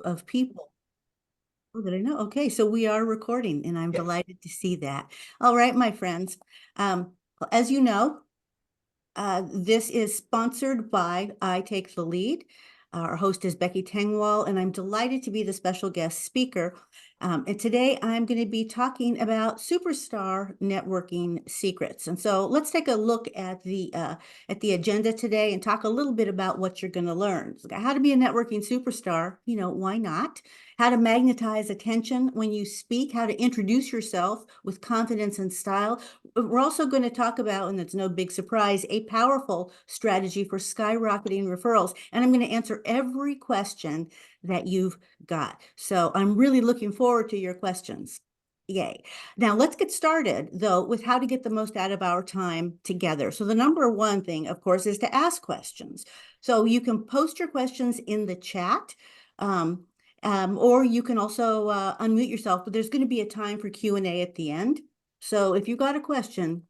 Of people. Oh, did I know? Okay, so we are recording, and I'm Yes. delighted to see that. All right, my friends. As you know, this is sponsored by I Take the Lead. Our host is Becky Tengwall, and I'm delighted to be the special guest speaker. And today I'm going to be talking about superstar networking secrets. And so let's take a look at the agenda today and talk a little bit about what you're going to learn. So how to be a networking superstar, why not? How to magnetize attention when you speak, how to introduce yourself with confidence and style. We're also going to talk about, and it's no big surprise, a powerful strategy for skyrocketing referrals. And I'm going to answer every question that you've got. So I'm really looking forward to your questions. Yay. Now let's get started, though, with how to get the most out of our time together. So the number one thing, of course, is to ask questions. So you can post your questions in the chat. Or you can also unmute yourself, but there's going to be a time for Q&A at the end. So if you've got a question,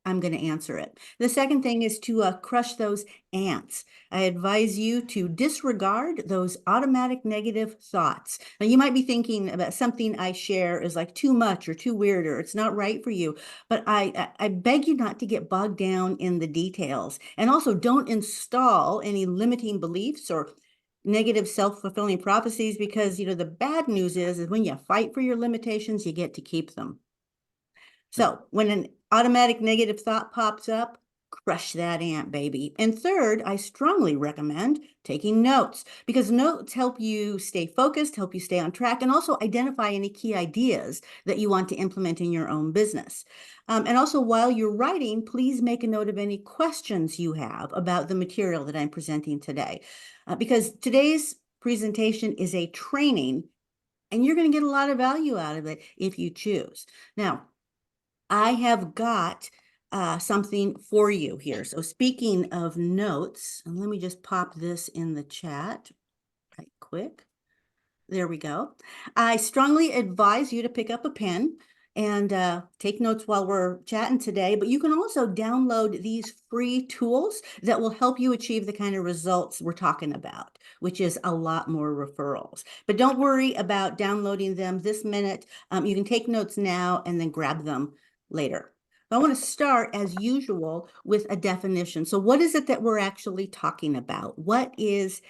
I'm going to answer it. The second thing is to crush those ants. I advise you to disregard those automatic negative thoughts. Now, you might be thinking about something I share is like too much or too weird or it's not right for you, but I beg you not to get bogged down in the details. And also don't install any limiting beliefs or negative self-fulfilling prophecies because, the bad news is when you fight for your limitations, you get to keep them. So when an automatic negative thought pops up, crush that ant, baby. And third, I strongly recommend taking notes because notes help you stay focused, help you stay on track, and also identify any key ideas that you want to implement in your own business. And also, while you're writing, please make a note of any questions you have about the material that I'm presenting today. Because today's presentation is a training, and you're going to get a lot of value out of it if you choose. Now, I have got something for you here. So speaking of notes, and let me just pop this in the chat right quick. There we go. I strongly advise you to pick up a pen and take notes while we're chatting today, but you can also download these free tools that will help you achieve the kind of results we're talking about, which is a lot more referrals. But don't worry about downloading them this minute. You can take notes now and then grab them later. I want to start, as usual, with a definition. So what is it that we're actually talking about? What is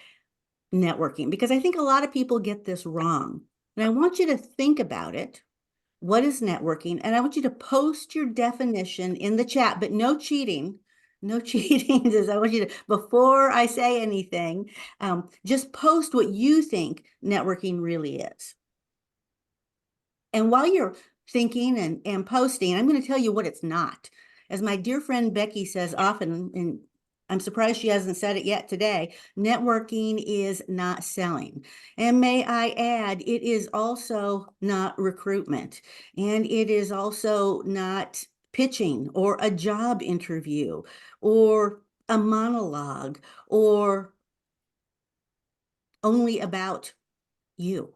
networking? Because I think a lot of people get this wrong. And I want you to think about it. What is networking? And I want you to post your definition in the chat, but no cheating. No cheating. I want you to, before I say anything, just post what you think networking really is. And while you're thinking and posting, I'm going to tell you what it's not. As my dear friend Becky says often, and I'm surprised she hasn't said it yet today, networking is not selling. And may I add, it is also not recruitment. And it is also not pitching or a job interview or a monologue or only about you.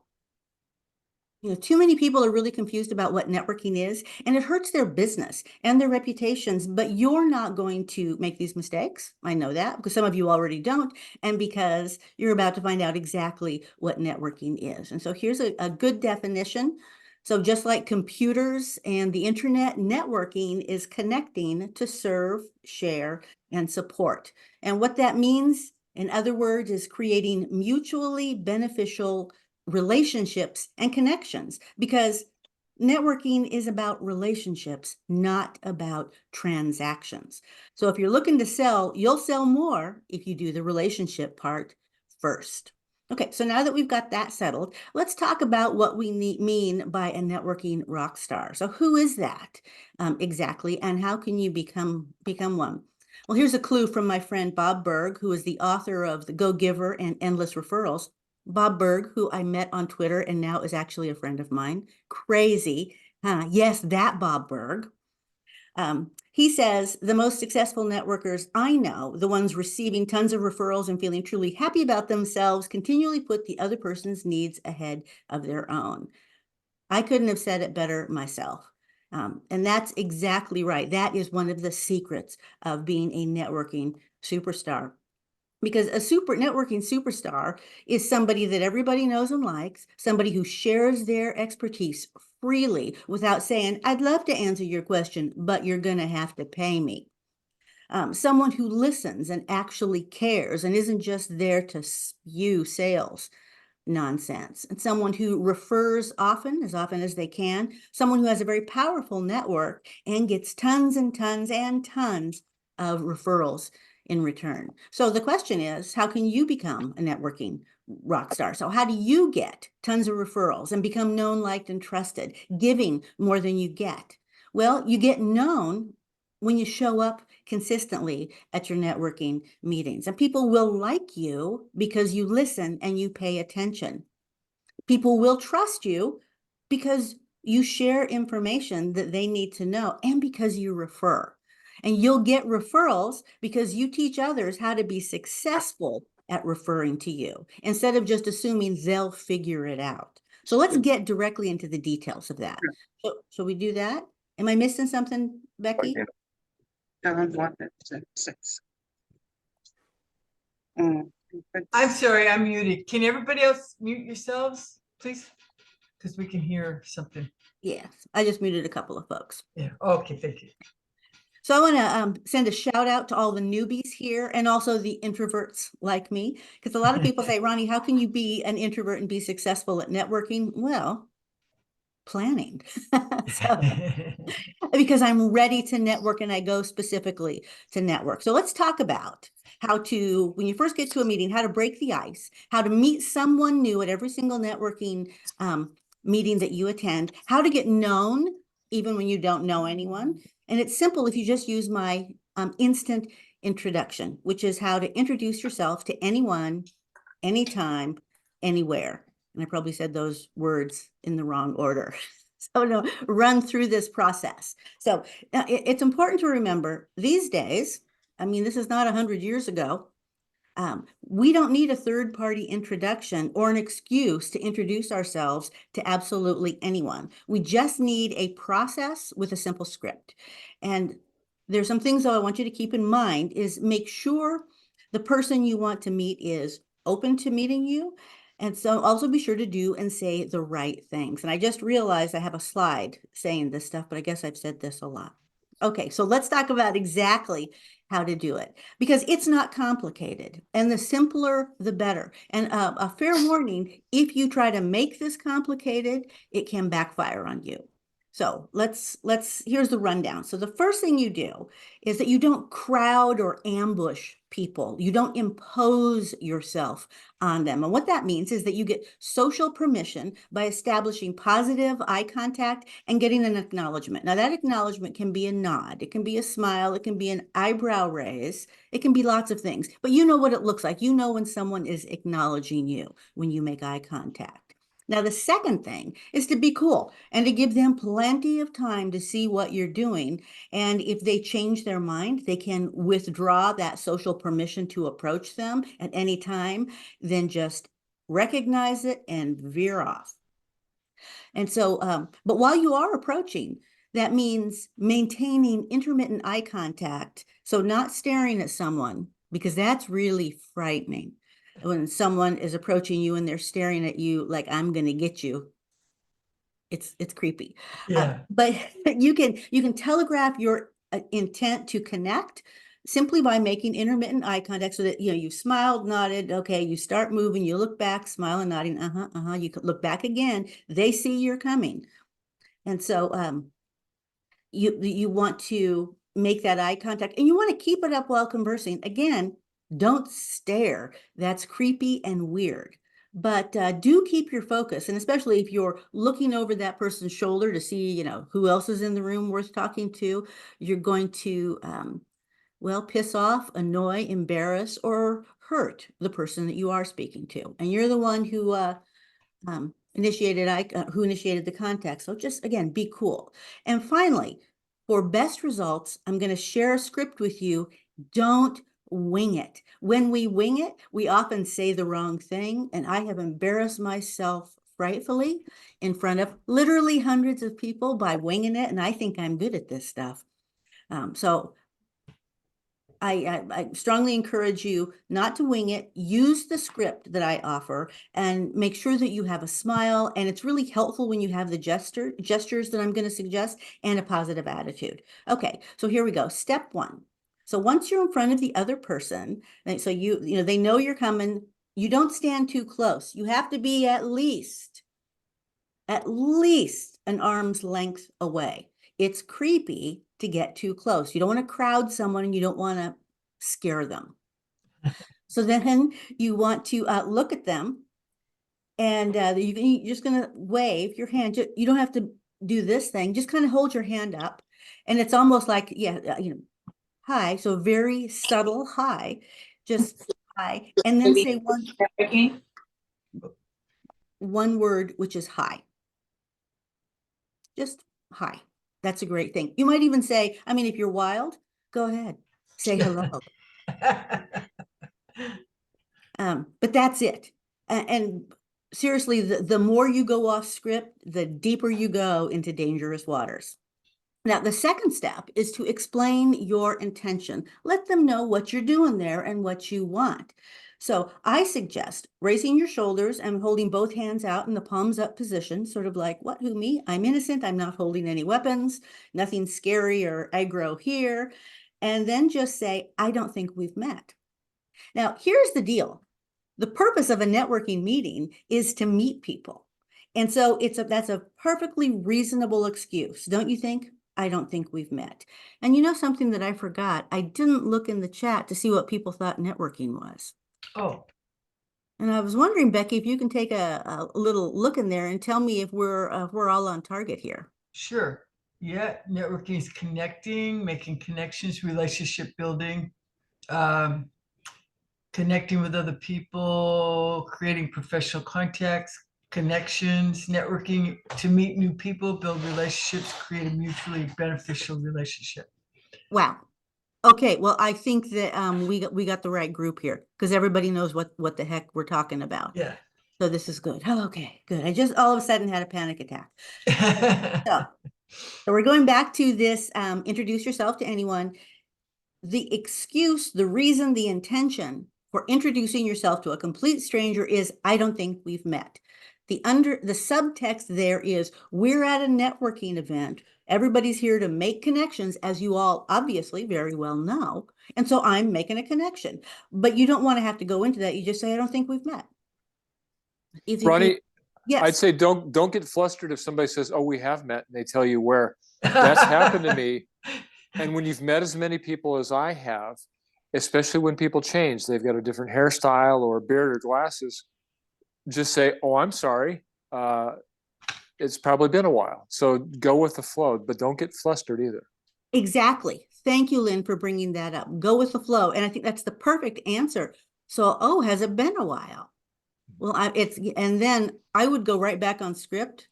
Too many people are really confused about what networking is, and it hurts their business and their reputations, but you're not going to make these mistakes. I know that because some of you already don't, and because you're about to find out exactly what networking is. And so here's a good definition. So just like computers and the internet, networking is connecting to serve, share, and support. And what that means, in other words, is creating mutually beneficial relationships and connections, because networking is about relationships, not about transactions. So if you're looking to sell, you'll sell more if you do the relationship part first. Okay, so now that we've got that settled, let's talk about what we mean by a networking rock star. So who is that exactly, and how can you become one? Well, here's a clue from my friend Bob Berg, who is the author of The Go-Giver and Endless Referrals. Bob Berg, who I met on Twitter and now is actually a friend of mine. Crazy. Huh? Yes, that Bob Berg. He says the most successful networkers I know, the ones receiving tons of referrals and feeling truly happy about themselves, continually put the other person's needs ahead of their own. I couldn't have said it better myself. And that's exactly right. That is one of the secrets of being a networking superstar. Because a networking superstar is somebody that everybody knows and likes, somebody who shares their expertise freely without saying, I'd love to answer your question, but you're going to have to pay me. Someone who listens and actually cares and isn't just there to spew sales nonsense, and someone who refers often as they can, someone who has a very powerful network and gets tons and tons and tons of referrals in return. So the question is, how can you become a networking rock star? So how do you get tons of referrals and become known, liked, and trusted, giving more than you get? Well, you get known when you show up consistently at your networking meetings. And people will like you because you listen and you pay attention. People will trust you because you share information that they need to know and because you refer. And you'll get referrals because you teach others how to be successful at referring to you instead of just assuming they'll figure it out. So let's get directly into the details of that. So, shall we do that? Am I missing something, Becky? I'm sorry, I'm muted. Can everybody else mute yourselves, please? Because we can hear something. Yes, I just muted a couple of folks. Yeah, okay, thank you. So I want to send a shout out to all the newbies here and also the introverts like me, because a lot of people say, Ronnie, how can you be an introvert and be successful at networking? Well, planning. Because I'm ready to network and I go specifically to network. So let's talk about how to, when you first get to a meeting, how to break the ice, how to meet someone new at every single networking meeting that you attend, how to get known even when you don't know anyone. And it's simple if you just use my instant introduction, which is how to introduce yourself to anyone, anytime, anywhere. And I probably said those words in the wrong order. So no, run through this process. So it's important to remember these days, I mean, this is not 100 years ago. We don't need a third-party introduction or an excuse to introduce ourselves to absolutely anyone. We just need a process with a simple script. And there's some things, though, I want you to keep in mind is make sure the person you want to meet is open to meeting you. And so also be sure to do and say the right things. And I just realized I have a slide saying this stuff, but I guess I've said this a lot. Okay, so let's talk about exactly how to do it because it's not complicated and the simpler, the better. And a fair warning, if you try to make this complicated, it can backfire on you. So here's the rundown. So the first thing you do is that you don't crowd or ambush people. You don't impose yourself on them. And what that means is that you get social permission by establishing positive eye contact and getting an acknowledgement. Now that acknowledgement can be a nod, it can be a smile, it can be an eyebrow raise, it can be lots of things, but you know what it looks like. You know when someone is acknowledging you when you make eye contact. Now, the second thing is to be cool and to give them plenty of time to see what you're doing. And if they change their mind, they can withdraw that social permission to approach them at any time, then just recognize it and veer off. And so, but while you are approaching, that means maintaining intermittent eye contact. So not staring at someone, because that's really frightening when someone is approaching you and they're staring at you like I'm going to get you. It's creepy. Yeah. But you can telegraph your intent to connect simply by making intermittent eye contact so that you smiled, nodded, okay, you start moving, you look back, smiling, nodding, you could look back again, they see you're coming. And so you want to make that eye contact and you want to keep it up while conversing. Again, don't stare. That's creepy and weird. But do keep your focus, and especially if you're looking over that person's shoulder to see, who else is in the room worth talking to, you're going to, well, piss off, annoy, embarrass, or hurt the person that you are speaking to. And you're the one who initiated the contact. So just, again, be cool. And finally, for best results, I'm going to share a script with you. Don't wing it. When we wing it, we often say the wrong thing. And I have embarrassed myself frightfully in front of literally hundreds of people by winging it. And I think I'm good at this stuff. So I strongly encourage you not to wing it. Use the script that I offer and make sure that you have a smile. And it's really helpful when you have the gestures that I'm going to suggest and a positive attitude. Okay, so here we go. Step one. So once you're in front of the other person, so they know you're coming, you don't stand too close. You have to be at least an arm's length away. It's creepy to get too close. You don't want to crowd someone and you don't want to scare them. So then you want to look at them and you're just going to wave your hand. You don't have to do this thing. Just kind of hold your hand up. And it's almost like, hi. So very subtle hi, just hi. And then say one word, which is hi. Just hi. That's a great thing. You might even say, I mean, if you're wild, go ahead, say hello. But that's it. And seriously, the more you go off script, the deeper you go into dangerous waters. Now, the second step is to explain your intention. Let them know what you're doing there and what you want. So I suggest raising your shoulders and holding both hands out in the palms up position, sort of like, what, who, me? I'm innocent. I'm not holding any weapons, nothing scary or aggro here. And then just say, I don't think we've met. Now, here's the deal. The purpose of a networking meeting is to meet people. And so that's a perfectly reasonable excuse, don't you think? I don't think we've met. And you know something that I forgot? I didn't look in the chat to see what people thought networking was. Oh, And I was wondering, Becky, if you can take a little look in there and tell me if we're all on target here. sure. Yeah, networking is connecting, making connections, relationship building, um, connecting with other people, creating professional contacts, connections, networking to meet new people, build relationships, create a mutually beneficial relationship. Wow. Okay, well, I think that we got the right group here because everybody knows what the heck we're talking about. Yeah. So this is good. Oh, okay, good. I just all of a sudden had a panic attack. So we're going back to this, introduce yourself to anyone. The excuse, the reason, the intention for introducing yourself to a complete stranger is, I don't think we've met. The subtext there is, we're at a networking event. Everybody's here to make connections, as you all obviously very well know. And so I'm making a connection. But you don't want to have to go into that. You just say, I don't think we've met. Ronnie, Yes. I'd say don't get flustered if somebody says, "Oh, we have met," and they tell you where. That's happened to me. And when you've met as many people as I have, especially when people change, they've got a different hairstyle or a beard or glasses, just say, "Oh, I'm sorry. It's probably been a while." So go with the flow, but don't get flustered either. Exactly. Thank you, Lynn, for bringing that up. Go with the flow. And I think that's the perfect answer. So, oh, has it been a while? Well, and then I would go right back on script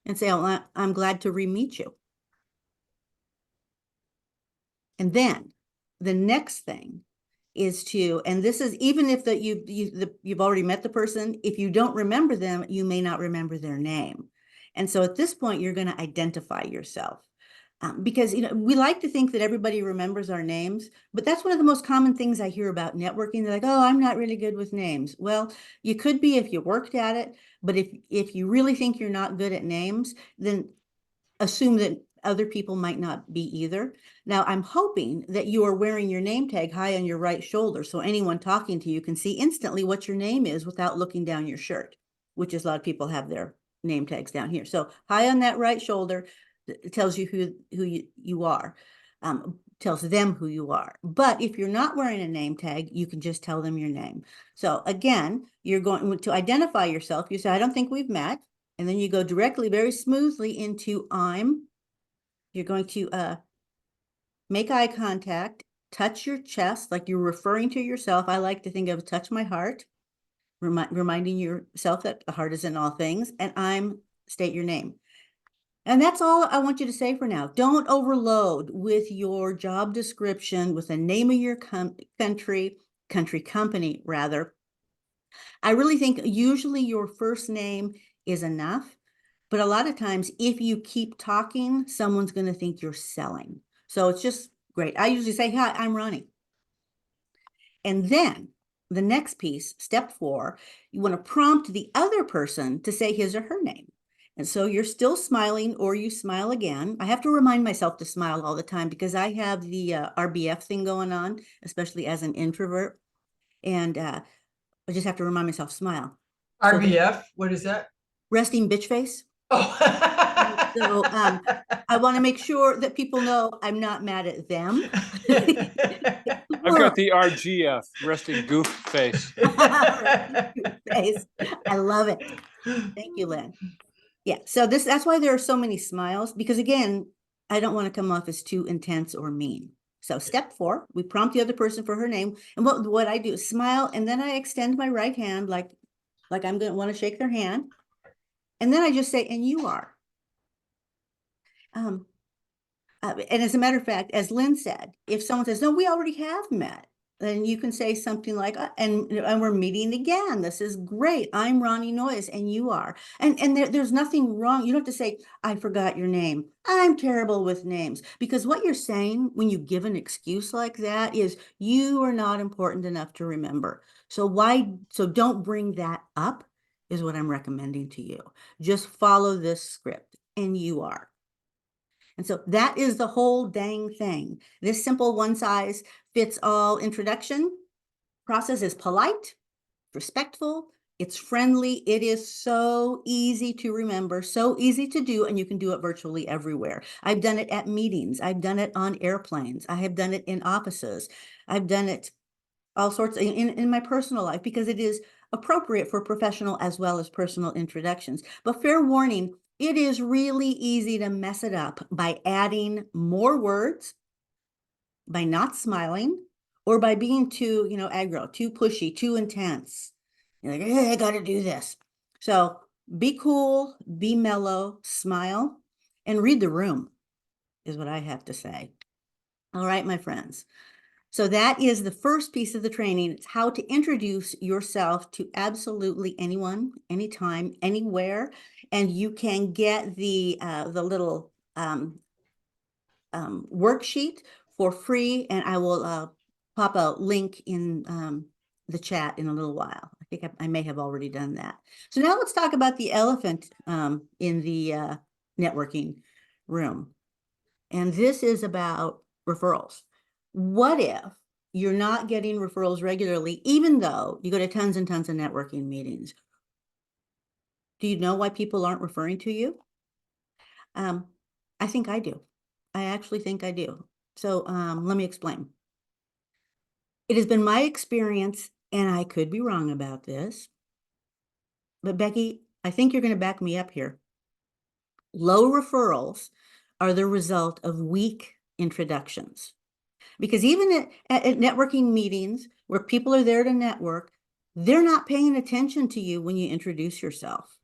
and say, oh, I'm glad to re-meet you. And then the next thing is and this is even if you've already met the person, if you don't remember them, you may not remember their name. And so at this point, you're going to identify yourself. Because we like to think that everybody remembers our names, but that's one of the most common things I hear about networking. They're like, "Oh, I'm not really good with names." Well, you could be if you worked at it, but if you really think you're not good at names, then assume that other people might not be either. Now, I'm hoping that you are wearing your name tag high on your right shoulder, so anyone talking to you can see instantly what your name is without looking down your shirt, which is a lot of people have their name tags down here. So high on that right shoulder, it tells you who you are, tells them who you are. But if you're not wearing a name tag, you can just tell them your name. So again, you're going to identify yourself. You say, I don't think we've met. And then you go directly, very smoothly into you're going to make eye contact, touch your chest like you're referring to yourself. I like to think of touch my heart, reminding yourself that the heart is in all things, and state your name. And that's all I want you to say for now. Don't overload with your job description, with the name of your company rather. I really think usually your first name is enough, but a lot of times if you keep talking, someone's going to think you're selling. So it's just great. I usually say, hi, I'm Ronnie. And then the next piece, step 4, you want to prompt the other person to say his or her name. And so you're still smiling, or you smile again. I have to remind myself to smile all the time because I have the RBF thing going on, especially as an introvert. And I just have to remind myself, smile. So RBF, what is that? resting bitch face. Oh. So I want to make sure that people know I'm not mad at them. I've got the RGF, resting goof face. Face. I love it. Thank you, Lynn. Yeah, so that's why there are so many smiles, because again, I don't want to come off as too intense or mean. So step 4, we prompt the other person for her name. And what I do is smile, and then I extend my right hand like I'm going to want to shake their hand. And then I just say, and you are. And as a matter of fact, as Lynn said, if someone says, no, we already have met, then you can say something like, and we're meeting again. This is great. I'm Veronika Noize, and you are. And there's nothing wrong. You don't have to say, I forgot your name. I'm terrible with names. Because what you're saying when you give an excuse like that is you are not important enough to remember. So don't bring that up, is what I'm recommending to you. Just follow this script, and you are. And so that is the whole dang thing. This simple one-size-fits-all introduction process is polite, respectful, it's friendly, it is so easy to remember, so easy to do, and you can do it virtually everywhere. I've done it at meetings, I've done it on airplanes, I have done it in offices, I've done it all sorts in my personal life, because it is appropriate for professional as well as personal introductions. But fair warning, it is really easy to mess it up by adding more words, by not smiling, or by being too, aggro, too pushy, too intense. You're like, hey, I got to do this. So be cool, be mellow, smile, and read the room is what I have to say. All right, my friends. So that is the first piece of the training. It's how to introduce yourself to absolutely anyone, anytime, anywhere. And you can get the little worksheet for free. And I will pop a link in the chat in a little while. I think I may have already done that. So now let's talk about the elephant in the networking room. And this is about referrals. What if you're not getting referrals regularly, even though you go to tons and tons of networking meetings? Do you know why people aren't referring to you? I think I do. I actually think I do. So let me explain. It has been my experience, and I could be wrong about this, but Becky, I think you're going to back me up here. Low referrals are the result of weak introductions. Because even at networking meetings where people are there to network, they're not paying attention to you when you introduce yourself.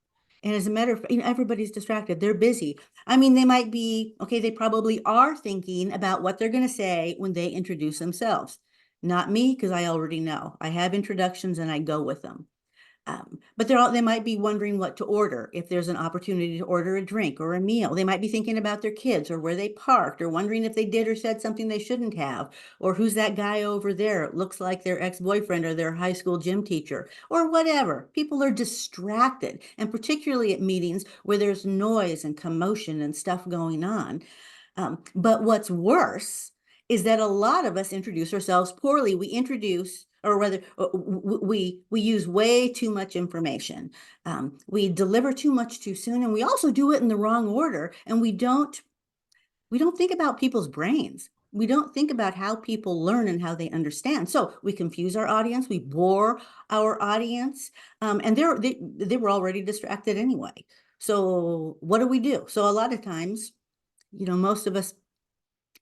And as a matter of fact, everybody's distracted. They're busy. I mean, they might be, okay, they probably are thinking about what they're going to say when they introduce themselves. Not me, because I already know. I have introductions and I go with them. But they might be wondering what to order if there's an opportunity to order a drink or a meal. They might be thinking about their kids or where they parked, or wondering if they did or said something they shouldn't have, or who's that guy over there? It looks like their ex-boyfriend or their high school gym teacher, or whatever. People are distracted, and particularly at meetings where there's noise and commotion and stuff going on. But what's worse is that a lot of us introduce ourselves poorly. We introduce, or rather, we use way too much information. We deliver too much too soon, and we also do it in the wrong order. And we don't think about people's brains. We don't think about how people learn and how they understand. So we confuse our audience, we bore our audience, and they were already distracted anyway. So what do? So a lot of times, most of us,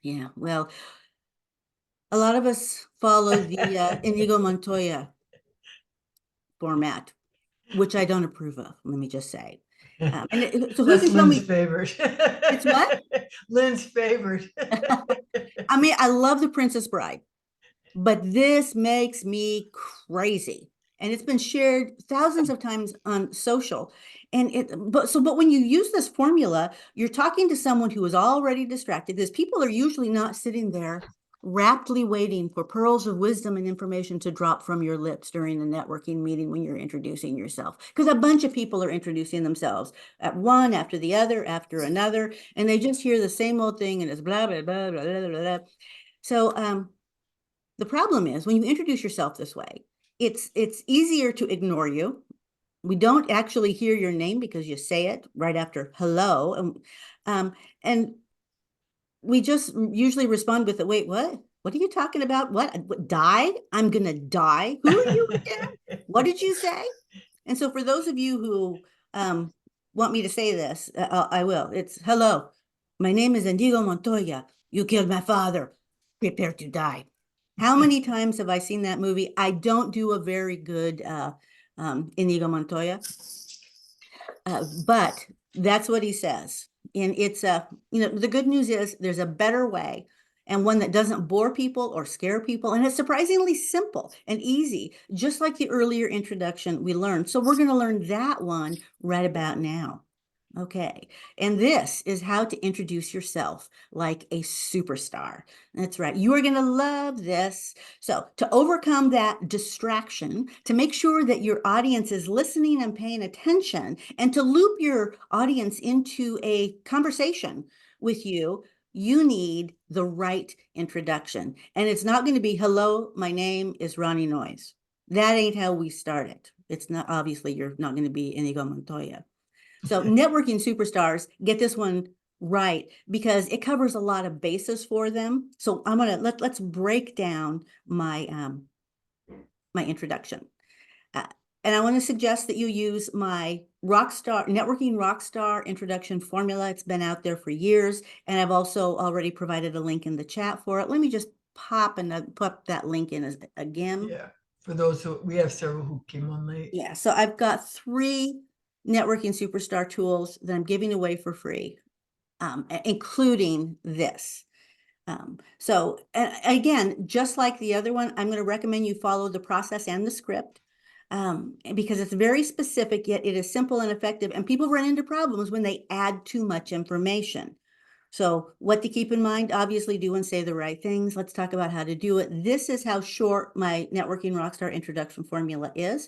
yeah, well, a lot of us follow the Inigo Montoya format, which I don't approve of, let me just say. So who That's can tell Lynn's me? favorite. It's what? Lynn's favorite. I mean, I love The Princess Bride, but this makes me crazy. And it's been shared thousands of times on social. But when you use this formula, you're talking to someone who is already distracted, because people are usually not sitting there raptly waiting for pearls of wisdom and information to drop from your lips during the networking meeting when you're introducing yourself. Because a bunch of people are introducing themselves at one after the other, after another, and they just hear the same old thing and it's blah, blah, blah, blah, blah, blah, blah. So the problem is when you introduce yourself this way, it's easier to ignore you. We don't actually hear your name because you say it right after hello. And we just usually respond with, wait, what? What are you talking about? What died? I'm going to die. Who are you again? What did you say? And so for those of you who want me to say this, I will. It's hello. My name is Indigo Montoya. You killed my father. Prepare to die. How many times have I seen that movie? I don't do a very good Inigo Montoya, but that's what he says. And it's the good news is there's a better way and one that doesn't bore people or scare people. And it's surprisingly simple and easy, just like the earlier introduction we learned. So we're going to learn that one right about now. Okay, and this is how to introduce yourself like a superstar. That's right. You are going to love this. So to overcome that distraction, to make sure that your audience is listening and paying attention, and to loop your audience into a conversation with you, you need the right introduction. And it's not going to be, hello, my name is Veronika Noize. That ain't how we start it. It's not, obviously, you're not going to be Inigo Montoya. So networking superstars get this one right because it covers a lot of bases for them. So I'm gonna let's break down my my introduction, and I want to suggest that you use my networking rockstar introduction formula. It's been out there for years, and I've also already provided a link in the chat for it. Let me just pop that link in again. Yeah, for those who we have several who came on late. Yeah, so I've got 3 networking superstar tools that I'm giving away for free, including this. So again, just like the other one, I'm going to recommend you follow the process and the script because it's very specific, yet it is simple and effective. And people run into problems when they add too much information. So what to keep in mind, obviously do and say the right things. Let's talk about how to do it. This is how short my networking rockstar introduction formula is.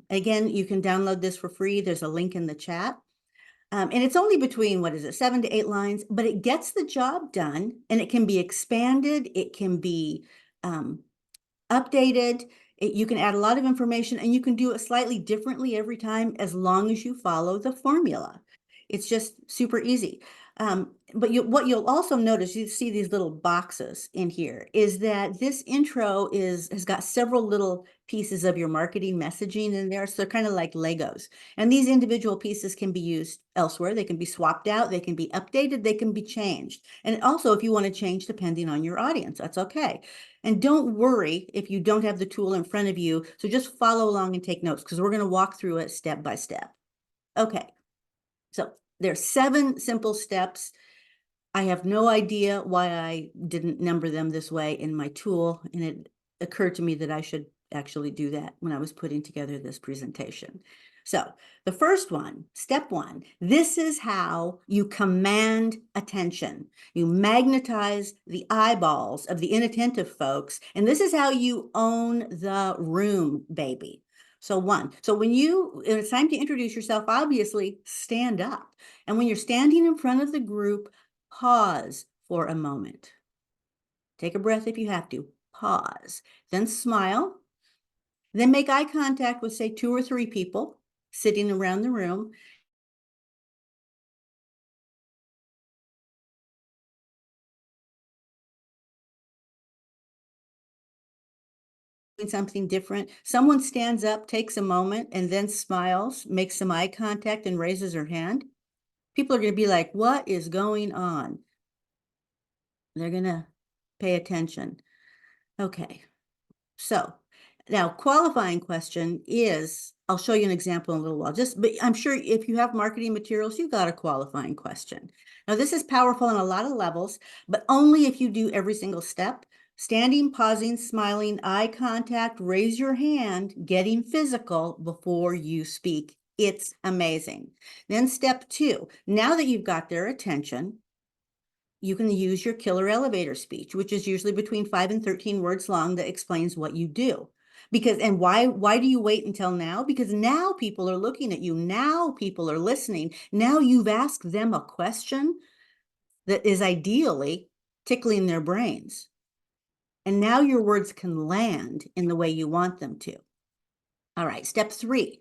Again, you can download this for free. There's a link in the chat. And it's only between, 7 to 8 lines, but it gets the job done and it can be expanded. It can be updated. You can add a lot of information and you can do it slightly differently every time as long as you follow the formula. It's just super easy. But what you'll also notice, you see these little boxes in here, is that this intro has got several little pieces of your marketing messaging in there. So they're kind of like Legos. And these individual pieces can be used elsewhere. They can be swapped out. They can be updated. They can be changed. And also, if you want to change depending on your audience, that's okay. And don't worry if you don't have the tool in front of you. So just follow along and take notes because we're going to walk through it step by step. Okay. So there's 7 simple steps. I have no idea why I didn't number them this way in my tool, and it occurred to me that I should actually do that when I was putting together this presentation. So the first one, step 1, this is how you command attention. You magnetize the eyeballs of the inattentive folks, and this is how you own the room, baby. So when it's time to introduce yourself, obviously stand up. And when you're standing in front of the group, pause for a moment. Take a breath if you have to. Pause. Then smile. Then make eye contact with, say, 2 or 3 people sitting around the room. Something different. Someone stands up, takes a moment, and then smiles, makes some eye contact, and raises her hand. People are going to be like, what is going on? They're going to pay attention. Okay. So now qualifying question is, I'll show you an example in a little while, but I'm sure if you have marketing materials, you got a qualifying question. Now this is powerful on a lot of levels, but only if you do every single step. Standing, pausing, smiling, eye contact, raise your hand, getting physical before you speak. It's amazing. Then step 2, now that you've got their attention, you can use your killer elevator speech, which is usually between 5 and 13 words long, that explains what you do. Because, and why do you wait until now? Because now people are looking at you. Now people are listening. Now you've asked them a question that is ideally tickling their brains. And now your words can land in the way you want them to. All right, step 3.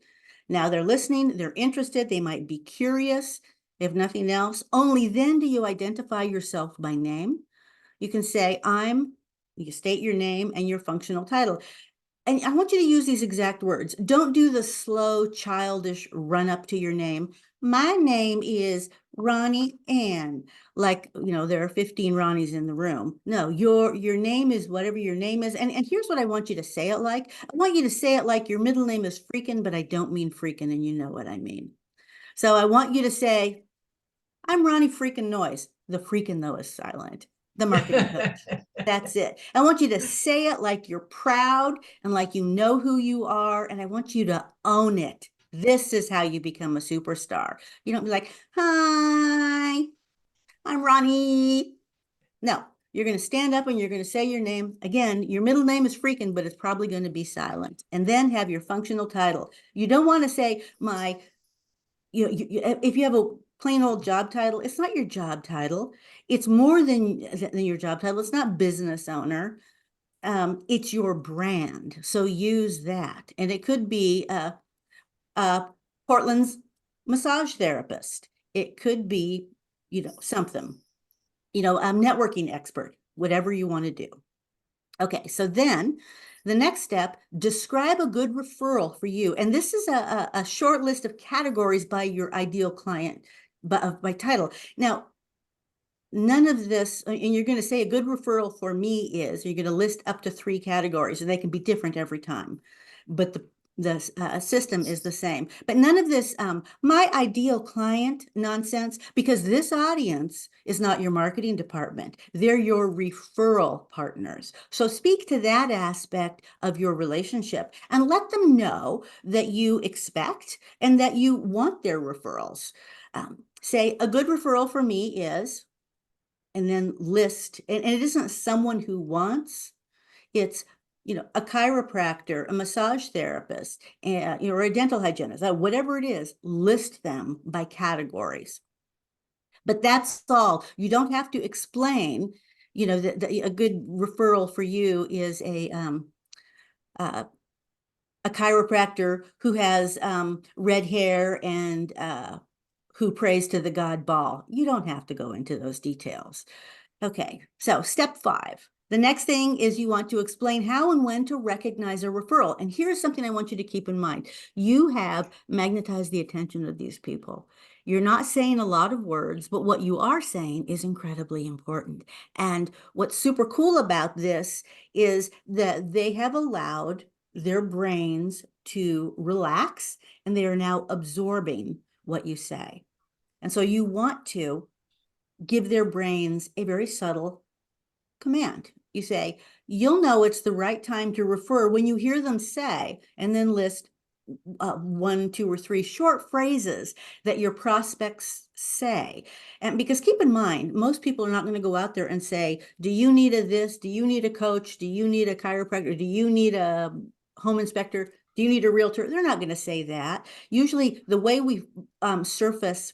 Now they're listening, they're interested, they might be curious. If nothing else, only then do you identify yourself by name. You can say, you state your name and your functional title. And I want you to use these exact words. Don't do the slow, childish run up to your name. My name is Ronnie Ann. Like, there are 15 Ronnies in the room. No, your name is whatever your name is. And here's what I want you to say it like. I want you to say it like your middle name is Freakin', but I don't mean freakin', and you know what I mean. So I want you to say, I'm Ronnie freaking Noize. The freaking though is silent. The marketing coach. That's it. I want you to say it like you're proud and like you know who you are. And I want you to own it. This is how you become a superstar. You don't be like, hi, I'm Ronnie. No, you're going to stand up and you're going to say your name. Again, your middle name is freaking, but it's probably going to be silent. And then have your functional title. You don't want to say if you have a plain old job title, it's not your job title. It's more than your job title. It's not business owner. It's your brand. So use that. And it could be Portland's massage therapist. It could be, something, networking expert, whatever you want to do. Okay, so then the next step, describe a good referral for you. And this is a short list of categories by your ideal client, by title. Now, none of this, and you're going to say a good referral for me is, you're going to list up to 3 categories, and they can be different every time. But the system is the same. But none of this, my ideal client nonsense, because this audience is not your marketing department. They're your referral partners. So speak to that aspect of your relationship and let them know that you expect and that you want their referrals. Say a good referral for me is, and then list, and it isn't someone who wants, it's a chiropractor, a massage therapist, or a dental hygienist, whatever it is, list them by categories. But that's all. You don't have to explain, that a good referral for you is a chiropractor who has red hair and who prays to the god Baal. You don't have to go into those details. Okay, so step 5. The next thing is you want to explain how and when to recognize a referral. And here's something I want you to keep in mind. You have magnetized the attention of these people. You're not saying a lot of words, but what you are saying is incredibly important. And what's super cool about this is that they have allowed their brains to relax, and they are now absorbing what you say. And so you want to give their brains a very subtle command. You say, you'll know it's the right time to refer when you hear them say, and then list 1, 2, or 3 short phrases that your prospects say. And because keep in mind, most people are not going to go out there and say, do you need a this? Do you need a coach? Do you need a chiropractor? Do you need a home inspector? Do you need a realtor? They're not going to say that. Usually the way we surface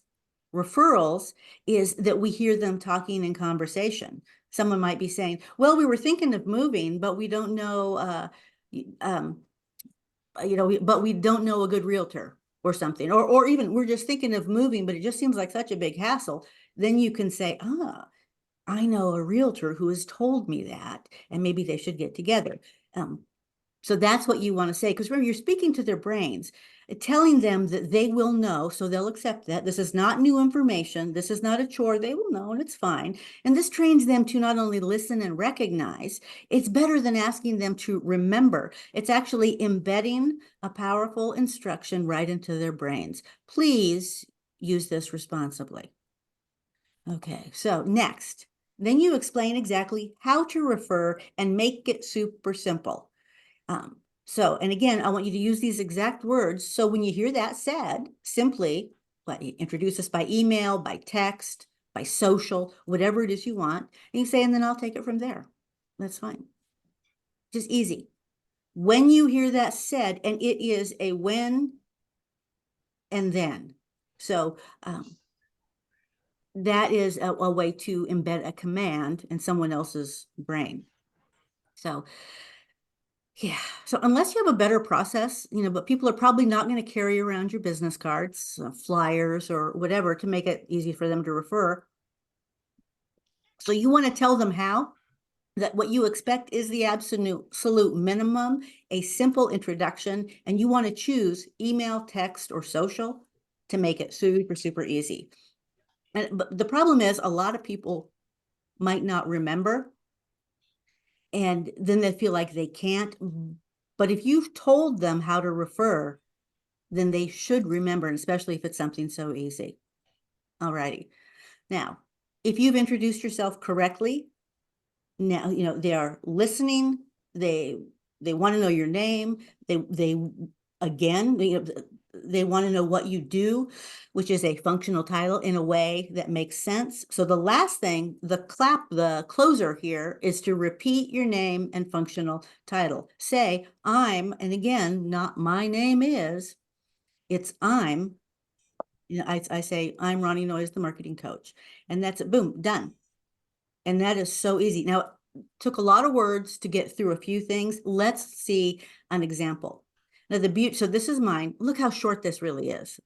referrals is that we hear them talking in conversation. Someone might be saying, well, we were thinking of moving, but we don't know, but we don't know a good realtor or something, or even we're just thinking of moving, but it just seems like such a big hassle. Then you can say, I know a realtor who has told me that, and maybe they should get together. So that's what you want to say, because remember, you're speaking to their brains, telling them that they will know, so they'll accept that. This is not new information. This is not a chore. They will know, and it's fine. And this trains them to not only listen and recognize, it's better than asking them to remember. It's actually embedding a powerful instruction right into their brains. Please use this responsibly. Okay, so next, then you explain exactly how to refer and make it super simple. And again, I want you to use these exact words. So when you hear that said, simply introduce us by email, by text, by social, whatever it is you want. And you say, and then I'll take it from there. That's fine. Just easy. When you hear that said, and it is a when and then. So that is a way to embed a command in someone else's brain. So yeah, so unless you have a better process, but people are probably not going to carry around your business cards, flyers, or whatever to make it easy for them to refer. So you want to tell them how, that what you expect is the absolute minimum, a simple introduction, and you want to choose email, text, or social to make it super, super easy. But the problem is a lot of people might not remember, and then they feel like they can't. But if you've told them how to refer, then they should remember, and especially if it's something so easy. All righty. Now, if you've introduced yourself correctly, now, they are listening. They want to know your name. They again, they want to know what you do, which is a functional title in a way that makes sense. So the last thing, the closer here is to repeat your name and functional title. Say, I'm, and again, not my name is, it's I'm. I say, I'm Ronnie Noize, the marketing coach. And that's it, boom, done. And that is so easy. Now, it took a lot of words to get through a few things. Let's see an example. Now, so this is mine. Look how short this really is.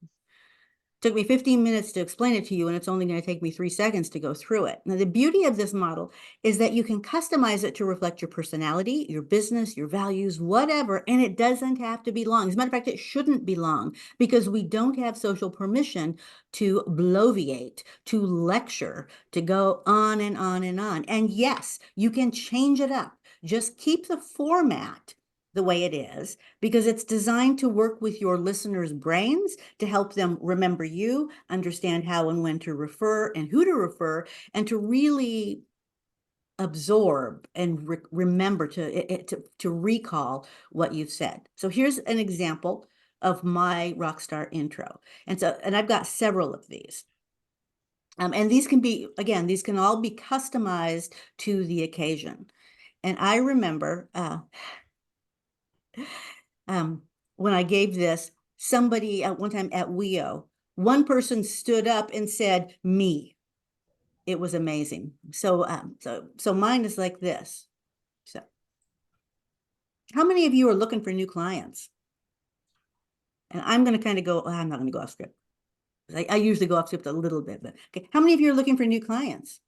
Took me 15 minutes to explain it to you, and it's only going to take me 3 seconds to go through it. Now, the beauty of this model is that you can customize it to reflect your personality, your business, your values, whatever, and it doesn't have to be long. As a matter of fact, it shouldn't be long because we don't have social permission to bloviate, to lecture, to go on and on and on. And yes, you can change it up. Just keep the format the way it is, because it's designed to work with your listeners' brains to help them remember you, understand how and when to refer and who to refer, and to really absorb and remember to recall what you've said. So here's an example of my rockstar intro. And I've got several of these. And these can all be customized to the occasion. And I remember when I gave this, somebody at one time at WEO, one person stood up and said, me. It was amazing. So mine is like this. So how many of you are looking for new clients? And I'm going to kind of go, I'm not going to go off script. I usually go off script a little bit, but okay. How many of you are looking for new clients?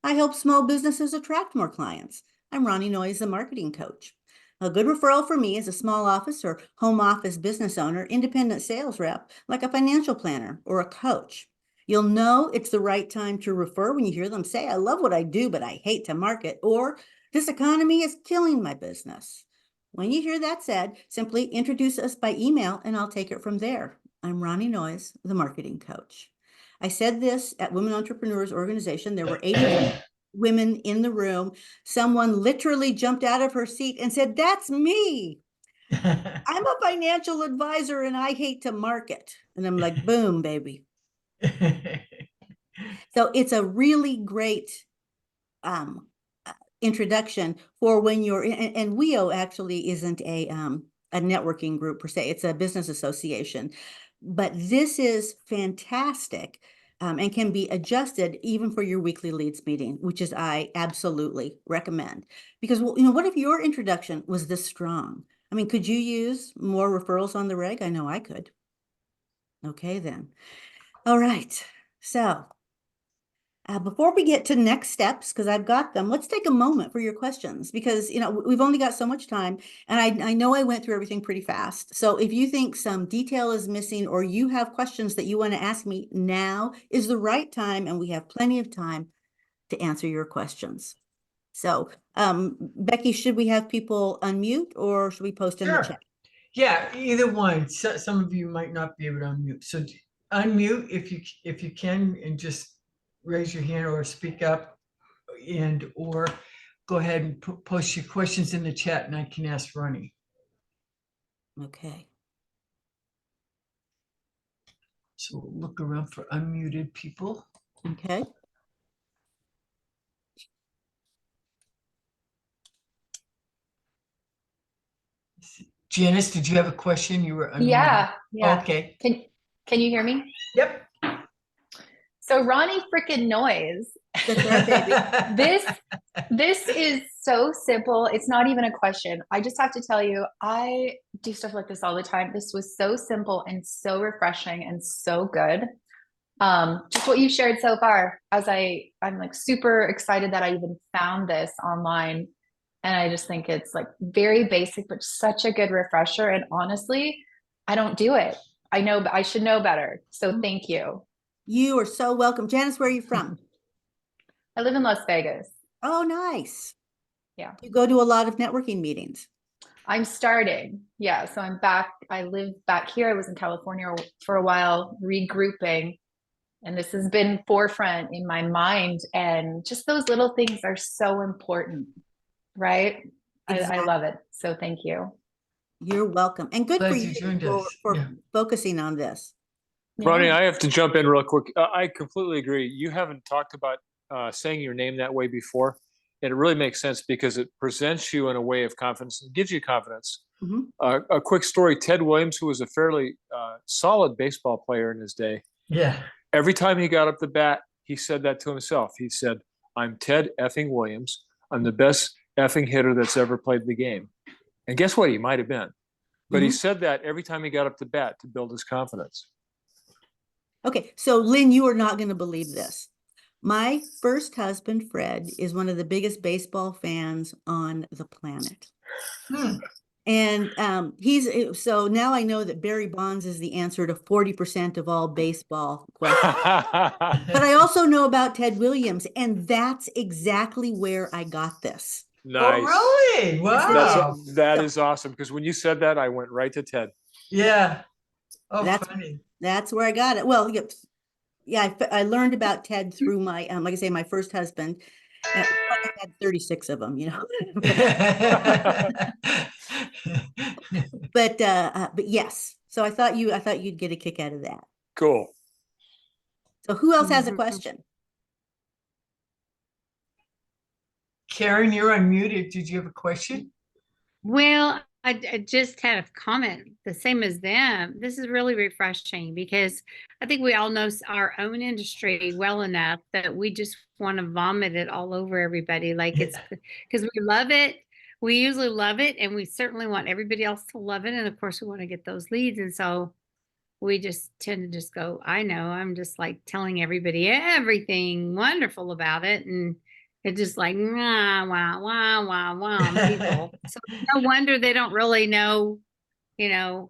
I help small businesses attract more clients. I'm Ronnie Noize, the marketing coach. A good referral for me is a small office or home office business owner, independent sales rep, like a financial planner or a coach. You'll know it's the right time to refer when you hear them say, I love what I do, but I hate to market, or this economy is killing my business. When you hear that said, simply introduce us by email and I'll take it from there. I'm Ronnie Noize, the marketing coach. I said this at Women Entrepreneurs Organization. There were 80 women in the room. Someone literally jumped out of her seat and said, that's me. I'm a financial advisor and I hate to market. And I'm like, boom, baby. So it's a really great introduction for when you're, and WEO actually isn't a networking group per se. It's a business association. But this is fantastic. And can be adjusted even for your weekly leads meeting, which is I absolutely recommend. Because, what if your introduction was this strong? I mean, could you use more referrals on the reg? I know I could. Okay, then. All right. So before we get to next steps, because I've got them, let's take a moment for your questions, because we've only got so much time, and I know I went through everything pretty fast. So if you think some detail is missing or you have questions that you want to ask me, now is the right time, and we have plenty of time to answer your questions. So Becky, should we have people unmute or should we post in the chat? Yeah, either one. Some of you might not be able to unmute. So unmute if you can, and just raise your hand or speak up, or go ahead and post your questions in the chat and I can ask Ronnie. Okay. So we'll look around for unmuted people. Okay. Janice, did you have a question? You were unmuted. Yeah, yeah. Okay. Can you hear me? Yep. So Ronnie freaking Noise. That's right, baby. This is so simple. It's not even a question. I just have to tell you, I do stuff like this all the time. This was so simple and so refreshing and so good. Just what you shared so far, I'm like super excited that I even found this online. And I just think it's like very basic, but such a good refresher. And honestly, I don't do it. I know, but I should know better. So thank you. You are so welcome. Janice, where are you from? I live in Las Vegas. Oh, nice. Yeah. You go to a lot of networking meetings. I'm starting. Yeah. So I'm back. I live back here. I was in California for a while, regrouping. And this has been forefront in my mind. And just those little things are so important, right? I love it. So thank you. You're welcome. And good for Glad you you joined for, us. for Yeah. focusing on this. Ronnie, Yeah. I have to jump in real quick. I completely agree. You haven't talked about saying your name that way before. And it really makes sense because it presents you in a way of confidence and gives you confidence. Mhm. A quick story, Ted Williams, who was a fairly solid baseball player in his day, Yeah. every time he got up the bat, he said that to himself. He said, I'm Ted effing Williams. I'm the best effing hitter that's ever played the game. And guess what? He might have been. But he Mhm. said that every time he got up to bat to build his confidence. Okay, so Lynn, you are not going to believe this. My first husband, Fred, is one of the biggest baseball fans on the planet. Hmm. And so now I know that Barry Bonds is the answer to 40% of all baseball questions. But I also know about Ted Williams, and that's exactly where I got this. Nice. Oh, really? Wow. That is awesome. Because when you said that, I went right to Ted. Yeah. Oh, That's funny. That's where I got it. Well, yeah, I learned about Ted through my, like I say, my first husband. And I had 36 of them, you know. But yes. So I thought you'd get a kick out of that. Cool. So who else has a question? Karen, you're unmuted. Did you have a question? Well, I just had a comment, the same as them. This is really refreshing because I think we all know our own industry well enough that we just want to vomit it all over everybody. Like it's because we love it. We usually love it, and we certainly want everybody else to love it. And of course, we want to get those leads. And so we just tend to just go, I know, I'm just like telling everybody everything wonderful about it. And it's just like, wah, wah, wah, wah, wah on people. So no wonder they don't really know,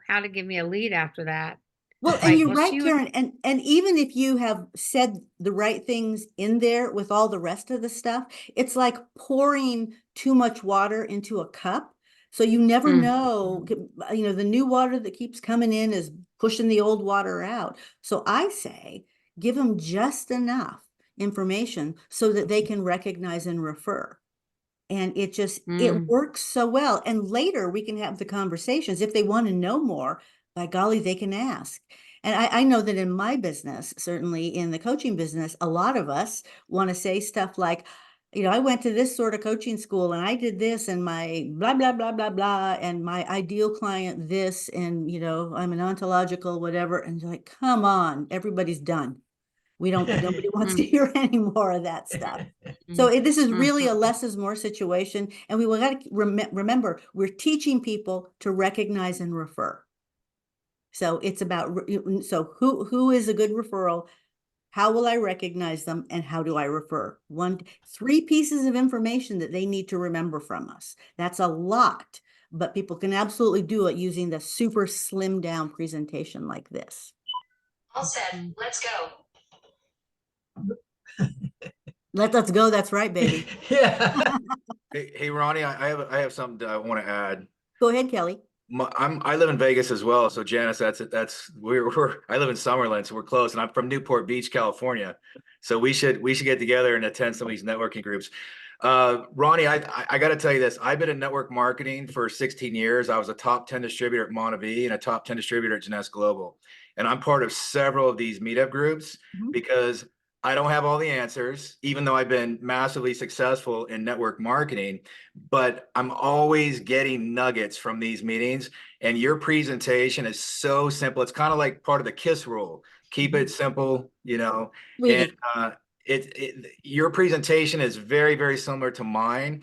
how to give me a lead after that. Well, It's and like, you're well, right, she was- Karen. And even if you have said the right things in there with all the rest of the stuff, it's like pouring too much water into a cup. So you never Mm. know, the new water that keeps coming in is pushing the old water out. So I say, give them just enough information so that they can recognize and refer. And it Mm. works so well. And later we can have the conversations. If they want to know more, by golly, they can ask. And I know that in my business, certainly in the coaching business, a lot of us want to say stuff like, I went to this sort of coaching school and I did this and my blah, blah, blah, blah, blah, and my ideal client this, and, I'm an ontological whatever. And you're like, come on, everybody's done. Nobody wants to hear any more of that stuff. So this is really a less is more situation. And we will got to remember, we're teaching people to recognize and refer. So it's about, so who is a good referral? How will I recognize them and how do I refer? 3 pieces of information that they need to remember from us. That's a lot, but people can absolutely do it using the super slimmed down presentation like this. All set. Let's go. Let's go. That's right, baby. Yeah. Hey, Ronnie, I have something that I want to add. Go ahead, Kelly. I live in Vegas as well. So Janice, I live in Summerlin, so we're close, and I'm from Newport Beach, California. So we should get together and attend some of these networking groups. Ronnie, I got to tell you this. I've been in network marketing for 16 years. I was a top 10 distributor at Montevideo and a top 10 distributor at Jeunesse Global. And I'm part of several of these meetup groups because I don't have all the answers, even though I've been massively successful in network marketing, but I'm always getting nuggets from these meetings. And your presentation is so simple. It's kind of like part of the KISS rule. Keep it simple, you know, and Sweetie. your presentation is very, very similar to mine.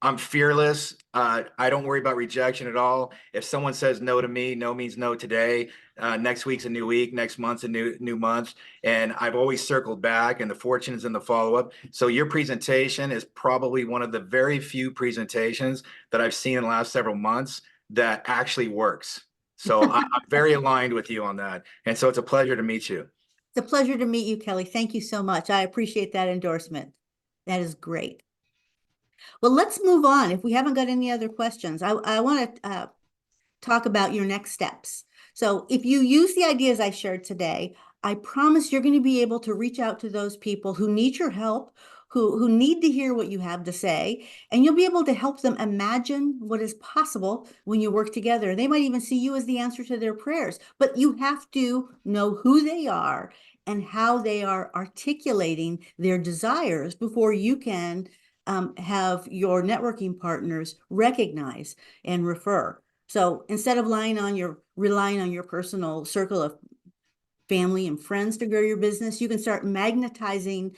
I'm fearless. I don't worry about rejection at all. If someone says no to me, no means no today. Next week's a new week, next month's a new month. And I've always circled back, and the fortune is in the follow-up. So your presentation is probably one of the very few presentations that I've seen in the last several months that actually works. So I'm very aligned with you on that. And so it's a pleasure to meet you. It's a pleasure to meet you, Kelly. Thank you so much. I appreciate that endorsement. That is great. Well, let's move on. If we haven't got any other questions, I want to talk about your next steps. So if you use the ideas I shared today, I promise you're going to be able to reach out to those people who need your help, who need to hear what you have to say, and you'll be able to help them imagine what is possible when you work together. They might even see you as the answer to their prayers, but you have to know who they are and how they are articulating their desires before you can have your networking partners recognize and refer. So instead of relying on your personal circle of family and friends to grow your business, you can start magnetizing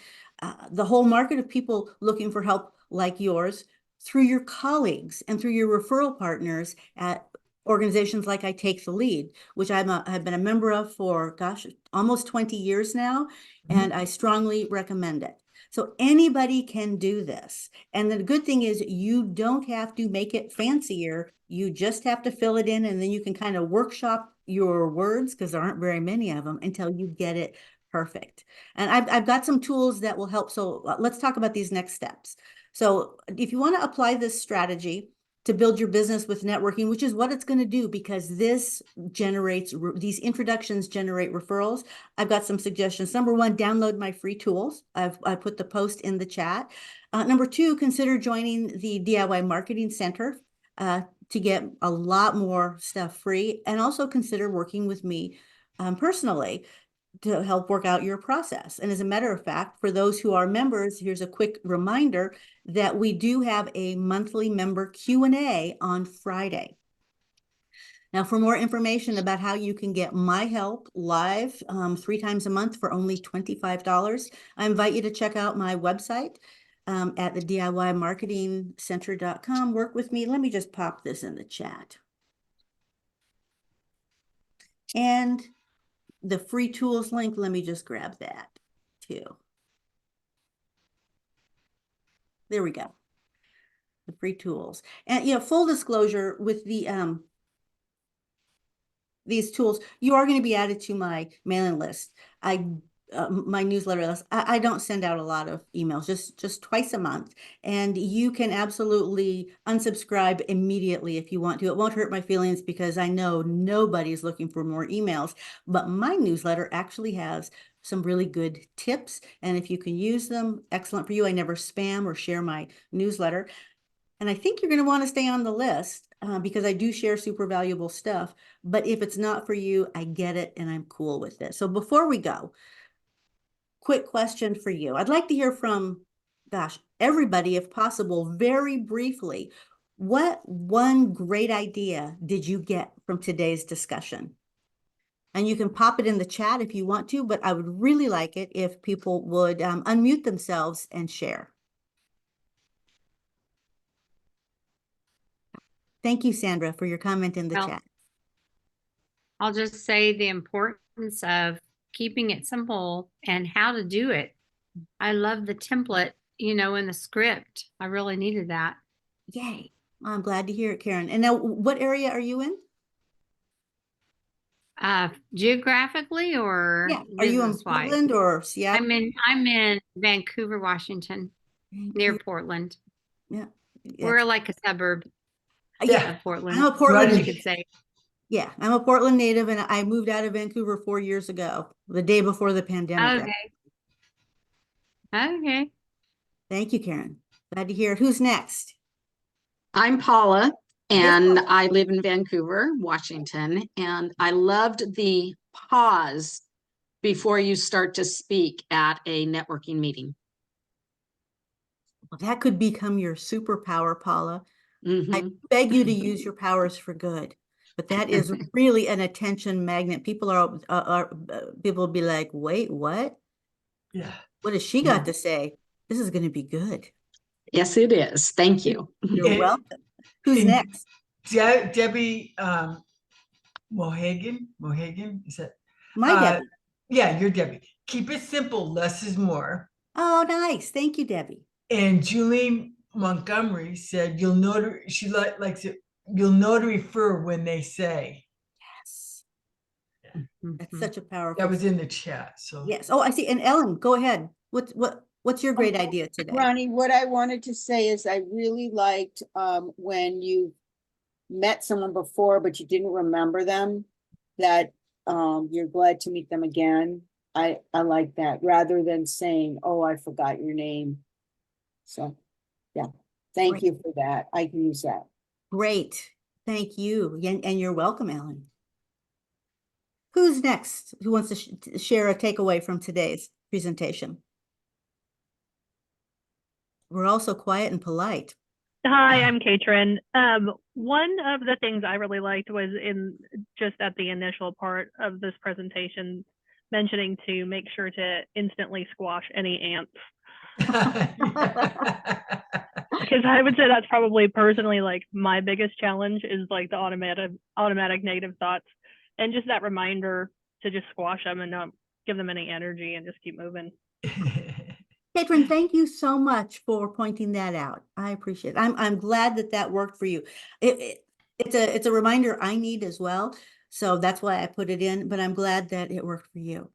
the whole market of people looking for help like yours through your colleagues and through your referral partners at organizations like I Take the Lead, which I've been a member of for, gosh, almost 20 years now, and I strongly recommend it. So anybody can do this. And the good thing is you don't have to make it fancier. You just have to fill it in, and then you can kind of workshop your words, because there aren't very many of them, until you get it perfect. And I've got some tools that will help. So let's talk about these next steps. So if you want to apply this strategy to build your business with networking, which is what it's going to do, because this generates, these introductions generate referrals. I've got some suggestions. Number one, download my free tools. I put the post in the chat. Number two, consider joining the DIY Marketing Center to get a lot more stuff free, and also consider working with me personally to help work out your process. And as a matter of fact, for those who are members, here's a quick reminder that we do have a monthly member Q&A on Friday. Now, for more information about how you can get my help live 3 times a month for only $25, I invite you to check out my website at the DIYmarketingcenter.com. Work with me. Let me just pop this in the chat. And the free tools link, let me just grab that too. There we go. The free tools. And full disclosure with the these tools, you are going to be added to my mailing list. My newsletter list. I don't send out a lot of emails, just twice a month. And you can absolutely unsubscribe immediately if you want to. It won't hurt my feelings, because I know nobody's looking for more emails, but my newsletter actually has some really good tips. And if you can use them, excellent for you. I never spam or share my newsletter. And I think you're going to want to stay on the list because I do share super valuable stuff. But if it's not for you, I get it, and I'm cool with it. So before we go, quick question for you. I'd like to hear from, gosh, everybody, if possible, very briefly. What one great idea did you get from today's discussion? And you can pop it in the chat if you want to, but I would really like it if people would unmute themselves and share. Thank you, Sandra, for your comment in the chat. I'll just say the importance of keeping it simple and how to do it. I love the template, in the script. I really needed that. Yay. I'm glad to hear it, Karen. And now, what area are you in? Geographically or Are you in business-wise? Portland or Seattle? I'm in Vancouver, Washington, near Portland. Yeah. We're like a suburb Yeah. of Portland. I'm a Portland Right. You could say. Yeah, I'm a Portland native, and I moved out of Vancouver 4 years ago, the day before the pandemic. Okay. Thank you, Karen. Glad to hear it. Who's next? I'm Paula, and Paula. I live in Vancouver, Washington, and I loved the pause before you start to speak at a networking meeting. Well, that could become your superpower, Paula. I Mhm. beg you to use your powers for good. But that is really an attention magnet. People people will be like, wait, what? Yeah. What has she got to say? This is going to be good. Yes, it is. Thank you. You're And- welcome. Who's and next? Debbie Mohagan, is that? My Debbie. Yeah, you're Debbie. Keep it simple, less is more. Oh, nice. Thank you, Debbie. And Julie Montgomery said, you'll know to, she likes it, you'll know to refer when they say. Yes. Mm-hmm. That's such a powerful. That was in the chat, so. Yes. Oh, I see. And Ellen, go ahead. What's your great idea today? Ronnie, what I wanted to say is I really liked when you met someone before, but you didn't remember them, that you're glad to meet them again. I like that rather than saying, oh, I forgot your name. So, yeah, thank you for that. I can use that. Great. Thank you. And you're welcome, Ellen. Who's next? Who wants to share a takeaway from today's presentation? We're also quiet and polite. Hi, I'm Katrin. One of the things I really liked was in just at the initial part of this presentation, mentioning to make sure to instantly squash any ants. Because I would say that's probably personally like my biggest challenge is like the automatic negative thoughts, and just that reminder to just squash them and not give them any energy and just keep moving. Katrin, thank you so much for pointing that out. I appreciate it. I'm glad that worked for you. It's a reminder I need as well. So that's why I put it in, but I'm glad that it worked for you.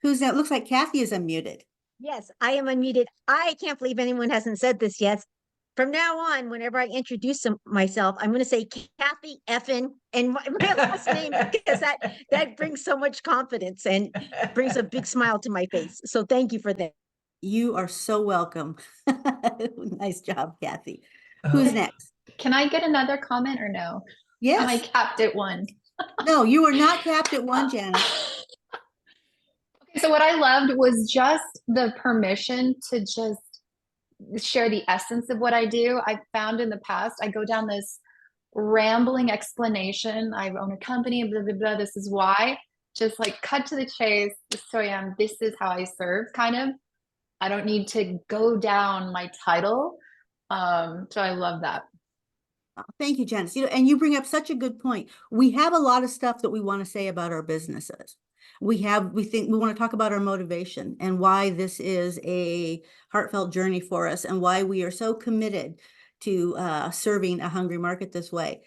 Who's that? Looks like Kathy is unmuted. Yes, I am unmuted. I can't believe anyone hasn't said this yet. From now on, whenever I introduce myself, I'm going to say Kathy Effin and my last name, because that brings so much confidence and brings a big smile to my face. So thank you for that. You are so welcome. Nice job, Kathy. Who's next? Can I get another comment or no? Yes. Am I capped at one? No, you are not capped at one, Janice. Okay, so what I loved was just the permission to just share the essence of what I do. I found in the past, I go down this rambling explanation. I own a company, blah, blah, blah. This is why. Just like cut to the chase. This is who I am. This is how I serve, kind of. I don't need to go down my title. So I love that. Thank you, Janice. And you bring up such a good point. We have a lot of stuff that we want to say about our businesses. We think we want to talk about our motivation and why this is a heartfelt journey for us and why we are so committed to serving a hungry market this way.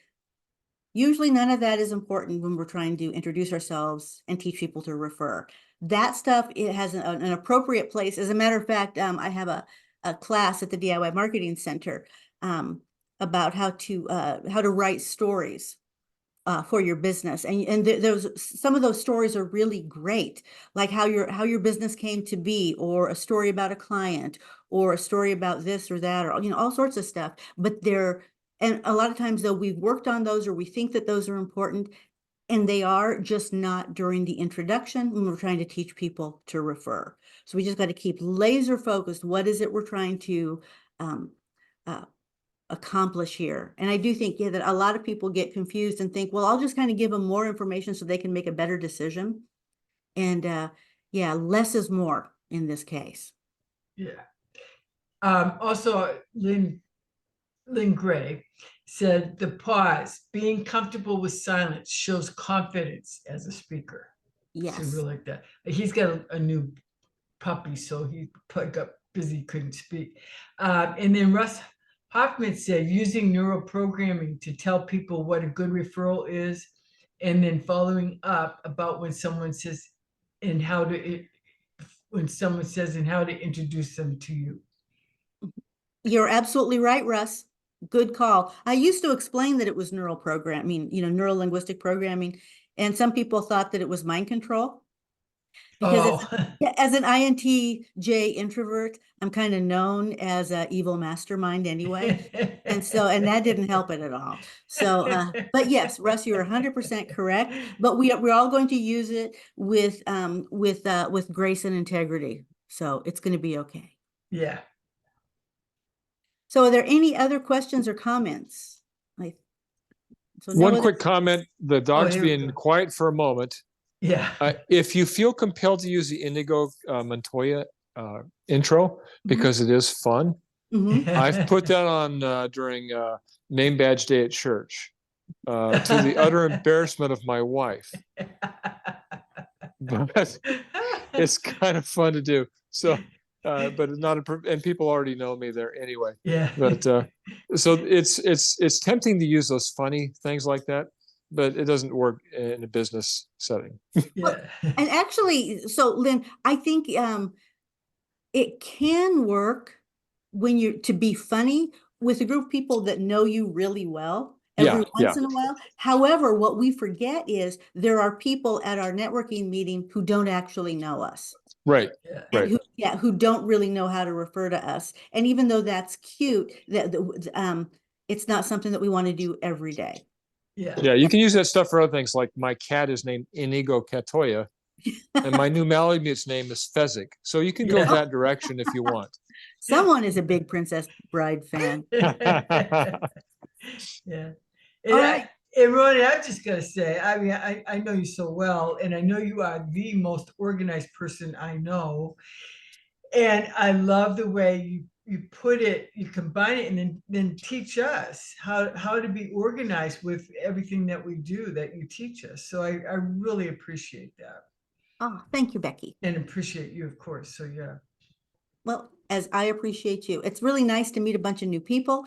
Usually none of that is important when we're trying to introduce ourselves and teach people to refer. That stuff, it has an appropriate place. As a matter of fact, I have a class at the DIY Marketing Center about how to write stories for your business, and some of those stories are really great, like how your business came to be, or a story about a client, or a story about this or that, or all sorts of stuff. But and a lot of times though, we've worked on those, or we think that those are important, and they are just not during the introduction when we're trying to teach people to refer. So we just got to keep laser focused. What is it we're trying to accomplish here? And I do think, that a lot of people get confused and think, well, I'll just kind of give them more information so they can make a better decision. And less is more in this case. Yeah. Also, Lynn Gray said the pause, being comfortable with silence, shows confidence as a speaker. Yes. So really like that. He's got a new puppy, so he got busy, couldn't speak. And then Russ Hoffman said using neuroprogramming to tell people what a good referral is, and then following up about when someone says and how to introduce them to you. You're absolutely right, Russ. Good call. I used to explain that it was neural programming, neuro linguistic programming, and some people thought that it was mind control. Because Oh. as an INTJ introvert, I'm kind of known as a evil mastermind anyway. And that didn't help it at all. So, but yes, Russ, you're 100% correct. But we're all going to use it with grace and integrity. So it's going to be okay. Yeah. So are there any other questions or comments? So no One other- quick comment, the dog's here we being go. quiet for a moment. Yeah. If you feel compelled to use the Indigo Montoya intro, because it is fun, I've put that on during name badge day at church, to the utter embarrassment of my wife. But it's kind of fun to do. So, but it's not and people already know me there anyway. Yeah. But so it's tempting to use those funny things like that, but it doesn't work in a business setting. Yeah. And actually, so Lynn, I think it can work when you're to be funny with a group of people that know you really well every once in a while. However, what we forget is there are people at our networking meeting who don't actually know us. Right. And who don't really know how to refer to us. And even though that's cute, it's not something that we want to do every day. Yeah. You can use that stuff for other things, like my cat is named Inigo Katoya, and my new Malamutes name is Fezzik. So you can go that direction if you want. Someone is a big Princess Bride fan. Yeah. All right. And Ronnie, I'm just gonna say, I mean, I know you so well, and I know you are the most organized person I know. And I love the way you put it, you combine it, and then teach us how to be organized with everything that we do that you teach us. So I really appreciate that. Oh, thank you, Becky. And appreciate you, of course. So yeah. Well, as I appreciate you. It's really nice to meet a bunch of new people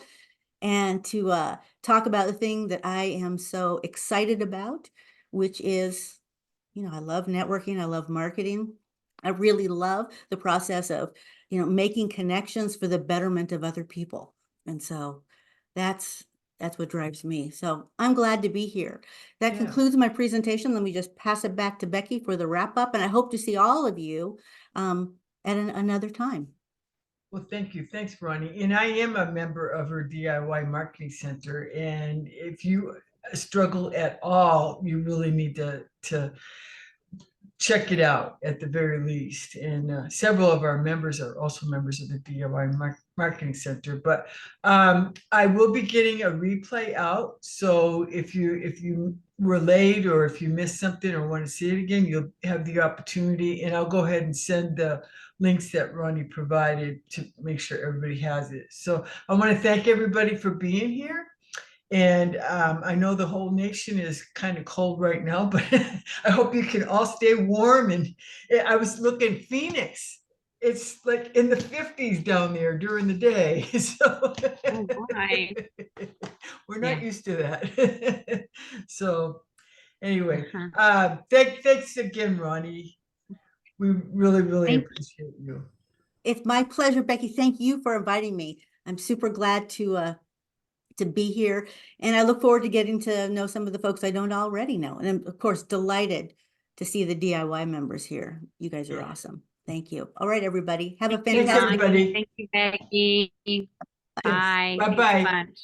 and to talk about the thing that I am so excited about, which is, I love networking. I love marketing. I really love the process of, making connections for the betterment of other people. And so that's what drives me. So I'm glad to be here. That concludes my presentation. Let me just pass it back to Becky for the wrap up. And I hope to see all of you at another time. Well, thank you. Thanks, Ronnie. And I am a member of her DIY Marketing Center. And if you struggle at all, you really need to check it out at the very least. And several of our members are also members of the DIY Marketing Center. But I will be getting a replay out. So if you were late or if you missed something or want to see it again, you'll have the opportunity. And I'll go ahead and send the links that Ronnie provided to make sure everybody has it. So I want to thank everybody for being here. And I know the whole nation is kind of cold right now, but I hope you can all stay warm. And I was looking Phoenix. It's like in the 50s down there during the day. So we're not used to that. So anyway, thanks again, Ronnie. We really appreciate you. It's my pleasure, Becky. Thank you for inviting me. I'm super glad to be here. And I look forward to getting to know some of the folks I don't already know. And I'm, of course, delighted to see the DIY members here. You guys are awesome. Thank you. All right, everybody. Have a fantastic Thanks, everybody. Thank you, Becky. Bye. Bye-bye. Thanks so much.